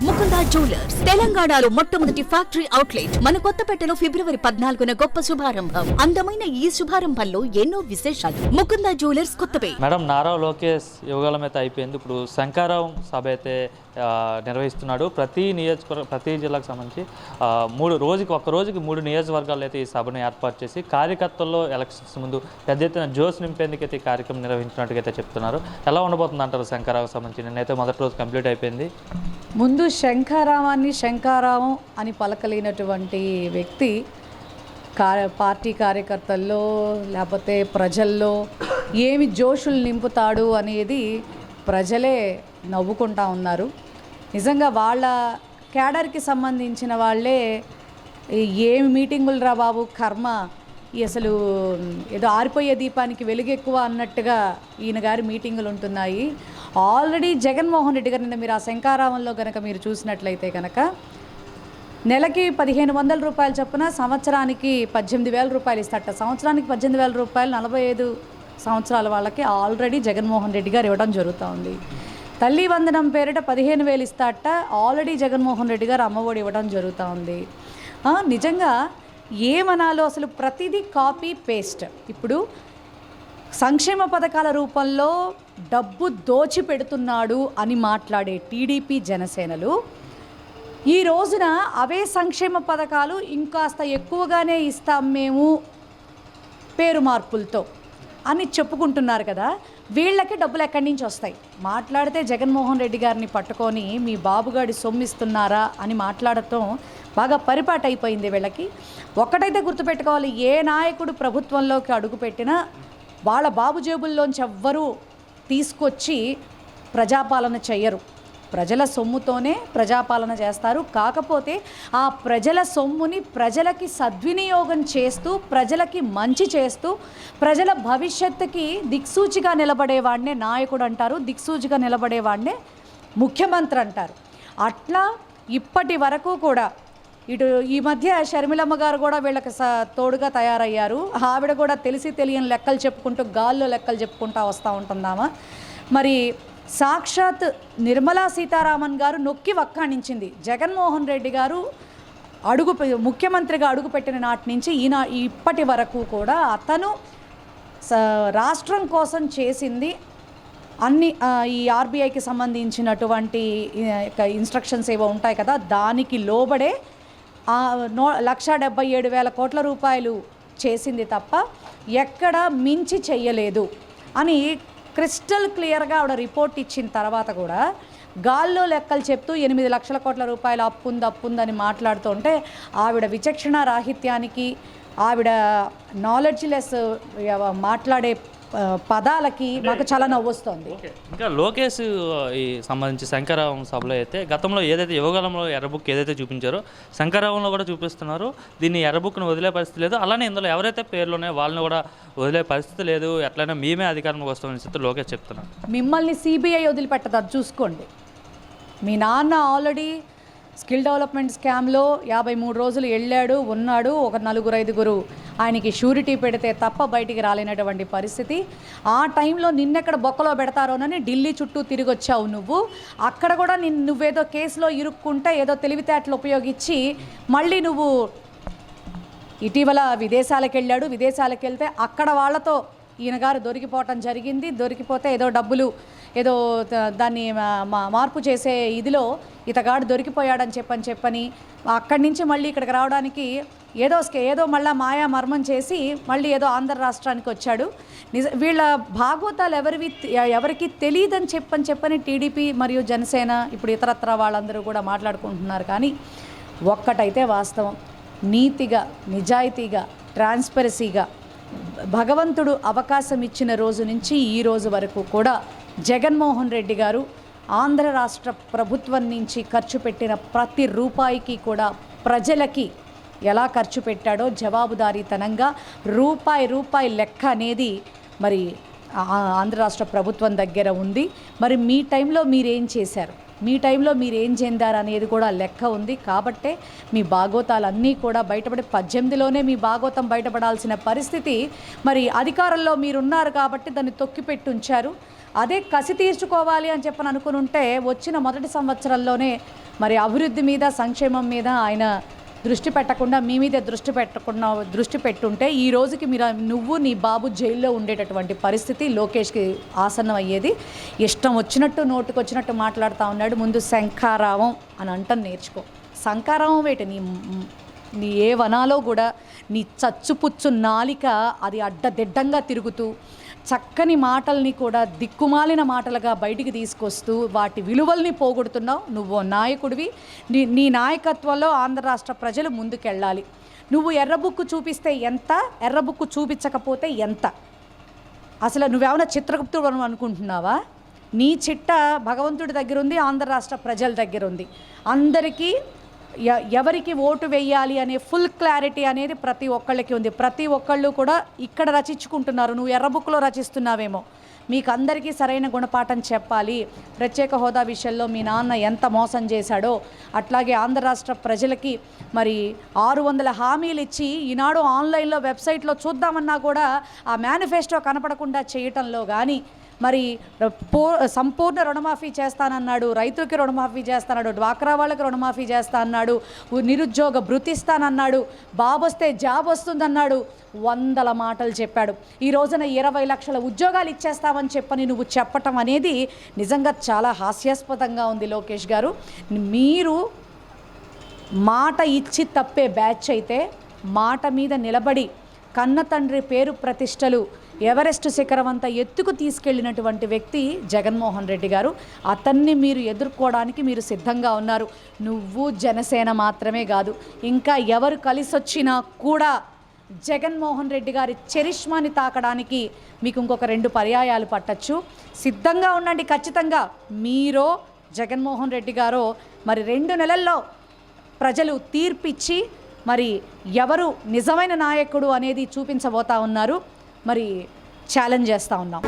Mukunda jewellers తెలంగాణలో మొట్టమొదటి factory outlet మన కొత్తపేటలో ఫిబ్రవరి 14న గొప్ప శుభారంభం. అందమైన ఈ శుభారంభంలో ఎన్నో విశేషాలు. ముకుందా జ్యువెలర్స్ కొత్తపేట. మేడం, నారా లోకేష్ యువగాలం అయితే అయిపోయింది. ఇప్పుడు శంకరారం సభ అయితే నిర్వహిస్తున్నాడు. ప్రతి జిల్లాకు సంబంధించి ఒక్క రోజుకి 3 నియోజకవర్గాల్లో అయితే ఈ సభను ఏర్పాటు చేసి కార్యకర్తల్లో ఎలక్షన్స్ ముందు పెద్ద ఎత్తున జోష్ నింపేందుకైతే ఈ కార్యక్రమం నిర్వహించినట్టుగా అయితే చెప్తున్నారు. ఎలా ఉండబోతుంది అంటారు శంకరారం సంబంధించి? నిన్నైతే మొదటి రోజు కంప్లీట్ అయిపోయింది. ముందు శంఖారావం అని పలకలేనటువంటి వ్యక్తి పార్టీ కార్యకర్తల్లో లేకపోతే ప్రజల్లో ఏమి జోషులు నింపుతాడు అనేది ప్రజలే నవ్వుకుంటా ఉన్నారు. నిజంగా వాళ్ళ క్యాడర్కి సంబంధించిన వాళ్ళే ఏమి మీటింగులు రా బాబు కర్మ, అసలు ఏదో ఆరిపోయే దీపానికి వెలుగెక్కువ అన్నట్టుగా ఈయన గారి మీటింగులు ఉంటున్నాయి. ఆల్రెడీ జగన్మోహన్ రెడ్డి గారు నిన్న మీరు ఆ శంఖారావంలో కనుక మీరు చూసినట్లయితే కనుక నెలకి 1500 రూపాయలు చొప్పున సంవత్సరానికి 18,000 రూపాయలు ఇస్తారట. సంవత్సరానికి 18,000 రూపాయలు 45 సంవత్సరాల వాళ్ళకి ఆల్రెడీ జగన్మోహన్ రెడ్డి గారు ఇవ్వడం జరుగుతూ ఉంది. తల్లి వందనం పేరిట 15,000 ఇస్తారట. ఆల్రెడీ జగన్మోహన్ రెడ్డి గారు అమ్మఒడి ఇవ్వడం జరుగుతూ ఉంది. నిజంగా ఏమనాలో అసలు ప్రతిదీ కాపీ పేస్ట్. ఇప్పుడు సంక్షేమ పథకాల రూపంలో డబ్బు దోచిపెడుతున్నాడు అని మాట్లాడే టీడీపీ జనసేనలు ఈ రోజున అవే సంక్షేమ పథకాలు ఇంకాస్త ఎక్కువగానే ఇస్తాం మేము పేరు మార్పులతో అని చెప్పుకుంటున్నారు కదా. వీళ్ళకి డబ్బులు ఎక్కడి నుంచి వస్తాయి? మాట్లాడితే జగన్మోహన్ రెడ్డి గారిని పట్టుకొని మీ బాబుగాడి సొమ్మిస్తున్నారా అని మాట్లాడటం బాగా పరిపాటు అయిపోయింది వీళ్ళకి. ఒక్కటైతే గుర్తుపెట్టుకోవాలి, ఏ నాయకుడు ప్రభుత్వంలోకి అడుగుపెట్టినా వాళ్ళ బాబు జేబుల్లోంచి ఎవ్వరూ తీసుకొచ్చి ప్రజాపాలన చెయ్యరు. ప్రజల సొమ్ముతోనే ప్రజాపాలన చేస్తారు. కాకపోతే ఆ ప్రజల సొమ్ముని ప్రజలకి సద్వినియోగం చేస్తూ, ప్రజలకి మంచి చేస్తూ, ప్రజల భవిష్యత్తుకి దిక్సూచిగా నిలబడేవాడినే నాయకుడు అంటారు, దిక్సూచిగా నిలబడేవాడినే ముఖ్యమంత్రి అంటారు. అట్లా ఇప్పటి వరకు కూడా ఇటు ఈ మధ్య షర్మిలమ్మ గారు కూడా వీళ్ళకి తోడుగా తయారయ్యారు. ఆవిడ కూడా తెలిసి తెలియని లెక్కలు చెప్పుకుంటూ గాల్లో లెక్కలు చెప్పుకుంటూ వస్తూ ఉంటుందామా. మరి సాక్షాత్ నిర్మలా సీతారామన్ గారు నొక్కి వక్కాణించింది. జగన్మోహన్ రెడ్డి గారు ముఖ్యమంత్రిగా అడుగుపెట్టిన నాటి నుంచి ఇప్పటి వరకు కూడా అతను రాష్ట్రం కోసం చేసింది అన్ని ఈ ఆర్బీఐకి సంబంధించినటువంటి ఇన్స్ట్రక్షన్స్ ఏవో ఉంటాయి కదా, దానికి లోబడే 1,77,000 కోట్ల రూపాయలు చేసింది తప్ప ఎక్కడ మించి చెయ్యలేదు అని క్రిస్టల్ క్లియర్గా ఆవిడ రిపోర్ట్ ఇచ్చిన తర్వాత కూడా గాల్లో లెక్కలు చెప్తూ 8 లక్షల కోట్ల రూపాయలు అప్పుందని మాట్లాడుతుంటే ఆవిడ విచక్షణ రాహిత్యానికి, ఆవిడ నాలెడ్జ్లెస్ మాట్లాడే పదాలకి నాకు చాలా నవ్వొస్తుంది. ఇంకా లోకేష్ ఈ సంబంధించి శంకరావం సభలో అయితే గతంలో ఏదైతే యువగాలంలో ఎర్రబుక్ ఏదైతే చూపించారో శంకరావంలో కూడా చూపిస్తున్నారు. దీన్ని ఎర్రబుక్ను వదిలే పరిస్థితి లేదు. అలానే ఇందులో ఎవరైతే పేర్లునే వాళ్ళని కూడా వదిలే పరిస్థితి లేదు. ఎట్లయినా మేమే అధికారంలోకి వస్తామని చెప్పి లోకేష్ చెప్తున్నారు. మిమ్మల్ని సిబిఐ వదిలిపెట్టదు, అది చూసుకోండి. మీ నాన్న ఆల్రెడీ స్కిల్ డెవలప్మెంట్ స్కామ్లో 53 రోజులు వెళ్ళాడు, ఉన్నాడు. ఒక 4-5 ఆయనకి షూరిటీ పెడితే తప్ప బయటికి రాలేనటువంటి పరిస్థితి. ఆ టైంలో నిన్నెక్కడ బొక్కలో పెడతారోనని ఢిల్లీ చుట్టూ తిరిగి వచ్చావు నువ్వు. అక్కడ కూడా నువ్వేదో కేసులో ఇరుక్కుంటే ఏదో తెలివితేటలు ఉపయోగించి మళ్ళీ నువ్వు ఇటీవల విదేశాలకు వెళ్ళాడు. విదేశాలకు వెళ్తే అక్కడ వాళ్ళతో ఈయన గారు దొరికిపోవటం జరిగింది. దొరికిపోతే ఏదో డబ్బులు ఏదో దాన్ని మార్పు చేసే ఇదిలో ఇతగాడు దొరికిపోయాడని చెప్పని అక్కడి నుంచి మళ్ళీ ఇక్కడికి రావడానికి ఏదో మళ్ళీ మాయా మర్మం చేసి మళ్ళీ ఏదో ఆంధ్ర రాష్ట్రానికి వచ్చాడు. వీళ్ళ భాగవతాలు ఎవరికి తెలియదని చెప్పని టీడీపీ మరియు జనసేన ఇప్పుడు ఇతరత్ర వాళ్ళందరూ కూడా మాట్లాడుకుంటున్నారు. కానీ ఒక్కటైతే వాస్తవం, నీతిగా, నిజాయితీగా, ట్రాన్స్పరసీగా భగవంతుడు అవకాశం ఇచ్చిన రోజు నుంచి ఈ రోజు వరకు కూడా జగన్మోహన్ రెడ్డి గారు ఆంధ్ర రాష్ట్ర ప్రభుత్వం నుంచి ఖర్చు పెట్టిన ప్రతి రూపాయికి కూడా ప్రజలకి ఎలా ఖర్చు పెట్టాడో జవాబుదారీతనంగా రూపాయి లెక్క అనేది మరి ఆంధ్ర రాష్ట్ర ప్రభుత్వం దగ్గర ఉంది. మరి మీ టైంలో మీరేం చేశారు, మీ టైంలో మీరు ఏం చెందారు అనేది కూడా లెక్క ఉంది. కాబట్టే మీ భాగోతాలన్నీ కూడా బయటపడి 18లోనే మీ భాగోతం బయటపడాల్సిన పరిస్థితి మరి అధికారంలో మీరున్నారు కాబట్టి దాన్ని తొక్కిపెట్టి ఉంచారు. అదే కసి తీర్చుకోవాలి అని చెప్పని అనుకుని ఉంటే వచ్చిన మొదటి సంవత్సరంలోనే మరి అభివృద్ధి మీద సంక్షేమం మీద ఆయన దృష్టి పెట్టకుండా మీ మీద దృష్టి పెట్టుంటే ఈ రోజుకి నువ్వు నీ బాబు జైల్లో ఉండేటటువంటి పరిస్థితి లోకేష్కి ఆసన్నం అయ్యేది. ఇష్టం వచ్చినట్టు నోటుకొచ్చినట్టు మాట్లాడుతూ ఉన్నాడు. ముందు శంఖారావం అని అంటం నేర్చుకో. శంఖారావం ఏంటి? నీ ఏ వనాలో కూడా నీ చచ్చుపుచ్చు నాలిక అది అడ్డదిడ్డంగా తిరుగుతూ చక్కని మాటల్ని కూడా దిక్కుమాలిన మాటలుగా బయటికి తీసుకొస్తూ వాటి విలువల్ని పోగొడుతున్నావు. నువ్వు నాయకుడివి. నీ నాయకత్వంలో ఆంధ్ర రాష్ట్ర ప్రజలు ముందుకెళ్ళాలి. నువ్వు ఎర్రబుక్కు చూపిస్తే ఎంత, ఎర్రబుక్కు చూపించకపోతే ఎంత? అసలు నువ్వేమైనా చిత్రగుప్తుడు అనుకుంటున్నావా? నీ చిట్ట భగవంతుడి దగ్గర ఉంది, ఆంధ్ర రాష్ట్ర ప్రజల దగ్గర ఉంది. అందరికీ ఎవరికి ఓటు వేయాలి అనే ఫుల్ క్లారిటీ అనేది ప్రతి ఒక్కళ్ళకి ఉంది. ప్రతి ఒక్కళ్ళు కూడా ఇక్కడ రచించుకుంటున్నారు. నువ్వు ఎర్రబుక్లో రచిస్తున్నావేమో. మీకు అందరికీ సరైన గుణపాఠం చెప్పాలి. ప్రత్యేక హోదా విషయంలో మీ నాన్న ఎంత మోసం చేశాడో అట్లాగే ఆంధ్ర రాష్ట్ర ప్రజలకి మరి 600 హామీలు ఇచ్చి ఈనాడు ఆన్లైన్లో వెబ్సైట్లో చూద్దామన్నా కూడా ఆ మేనిఫెస్టో కనపడకుండా చేయటంలో కానీ మరి సంపూర్ణ రుణమాఫీ చేస్తానన్నాడు, రైతులకి రుణమాఫీ చేస్తాడు, డ్వాక్రా వాళ్ళకి రుణమాఫీ చేస్తా అన్నాడు, నిరుద్యోగ భృతిస్తానన్నాడు, బాబు వస్తే జాబ్ వస్తుందన్నాడు. 100 మాటలు చెప్పాడు. ఈ రోజున 20 లక్షల ఉద్యోగాలు ఇచ్చేస్తామని చెప్పని నువ్వు చెప్పటం అనేది నిజంగా చాలా హాస్యాస్పదంగా ఉంది లోకేష్ గారు. మీరు మాట ఇచ్చి తప్పే బ్యాచ్ అయితే మాట మీద నిలబడి కన్న తండ్రి పేరు ప్రతిష్టలు ఎవరెస్ట్ శిఖరం అంతా ఎత్తుకు తీసుకెళ్ళినటువంటి వ్యక్తి జగన్మోహన్ రెడ్డి గారు. అతన్ని మీరు ఎదుర్కోవడానికి మీరు సిద్ధంగా ఉన్నారు. నువ్వు జనసేన మాత్రమే కాదు, ఇంకా ఎవరు కలిసొచ్చినా కూడా జగన్మోహన్ రెడ్డి గారి చరిష్మాని తాకడానికి మీకు ఇంకొక 2 పర్యాయాలు పట్టచ్చు. సిద్ధంగా ఉండండి. ఖచ్చితంగా మీరో జగన్మోహన్ రెడ్డి గారో మరి 2 నెలల్లో ప్రజలు తీర్పిచ్చి మరి ఎవరు నిజమైన నాయకుడు అనేది చూపించబోతా ఉన్నారు. మరి ఛాలెంజ్ చేస్తూ ఉన్నాం.